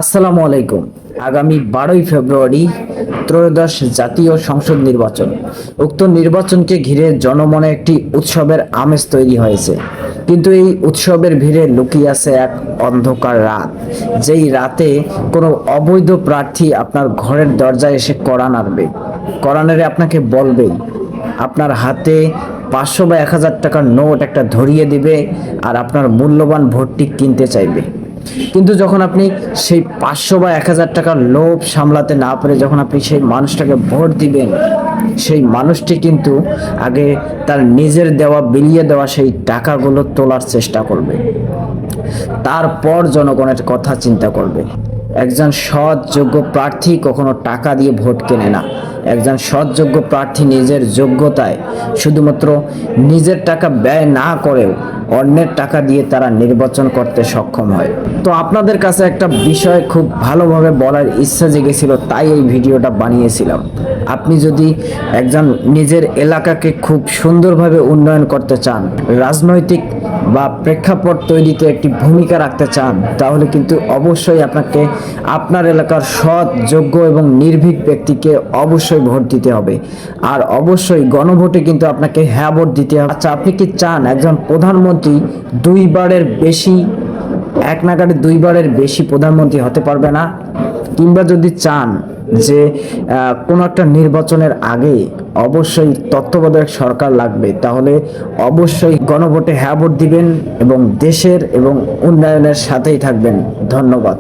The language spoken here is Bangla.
আসসালামু আলাইকুম। আগামী 12ই ফেব্রুয়ারি ত্রয়োদশ জাতীয় সংসদ নির্বাচন। উক্ত নির্বাচনকে ঘিরে জনমনে একটি উৎসবের আমেজ তৈরি হয়েছে, কিন্তু এই উৎসবের ভিড়ে লুকিয়ে আছে এক অন্ধকার রাত। যেই রাতে কোনো অবৈধ প্রার্থী আপনার ঘরের দরজায় এসে কড়া নাড়বে, কড়া নেড়ে আপনাকে বলবে, আপনার হাতে 500 বা 1000 টাকার নোট একটা ধরিয়ে দিবে আর আপনার মূল্যবান ভোটটি কিনতে চাইবে। কিন্তু যখন আপনি সেই 500 বা 1000 টাকার লোভ সামলাতে না পেরে যখন আপনি সেই মানুষটাকে ভোট দিবেন, সেই মানুষটি কিন্তু আগে তার নিজের দেওয়া বিলিয়ে দেওয়া সেই টাকাগুলো তোলার চেষ্টা করবে, তারপর জনগণের কথা চিন্তা করবে। একজন সৎ যোগ্য প্রার্থী কখনো টাকা দিয়ে ভোট কেনে না। একজন সৎ যোগ্য প্রার্থী নিজের যোগ্যতায় শুধুমাত্র নিজের টাকা ব্যয় না করেও অন্যের টাকা দিয়ে তারা নির্বাচন করতে সক্ষম হয়। তো আপনাদের কাছে একটা বিষয় খুব ভালোভাবে বলার ইচ্ছা জেগেছিল, তাই এই ভিডিওটা বানিয়েছিলাম। আপনি যদি একজন নিজের এলাকাকে খুব সুন্দরভাবে উন্নয়ন করতে চান, রাজনৈতিক বা প্রেক্ষাপট তৈরিতে একটি ভূমিকা রাখতে চান, তাহলে কিন্তু অবশ্যই আপনাকে আপনার এলাকার সৎ যোগ্য এবং নির্ভীক ব্যক্তিকে অবশ্যই ভোট দিতে হবে। আর অবশ্যই গণভোটে কিন্তু আপনাকে হ্যাঁ ভোট দিতে হবে। আচ্ছা, আপনি কি চান একজন প্রধানমন্ত্রী দুইবারের বেশি, এক নাগাড়ে দুইবারের বেশি প্রধানমন্ত্রী হতে পারবে না? কিংবা যদি চান যে কোনো একটা নির্বাচনের আগে অবশ্যই তত্ত্বাবধায়ক সরকার লাগবে, তাহলে অবশ্যই গণভোটে হ্যাঁ ভোট দিবেন এবং দেশের এবং উন্নয়নের সাথেই থাকবেন। ধন্যবাদ।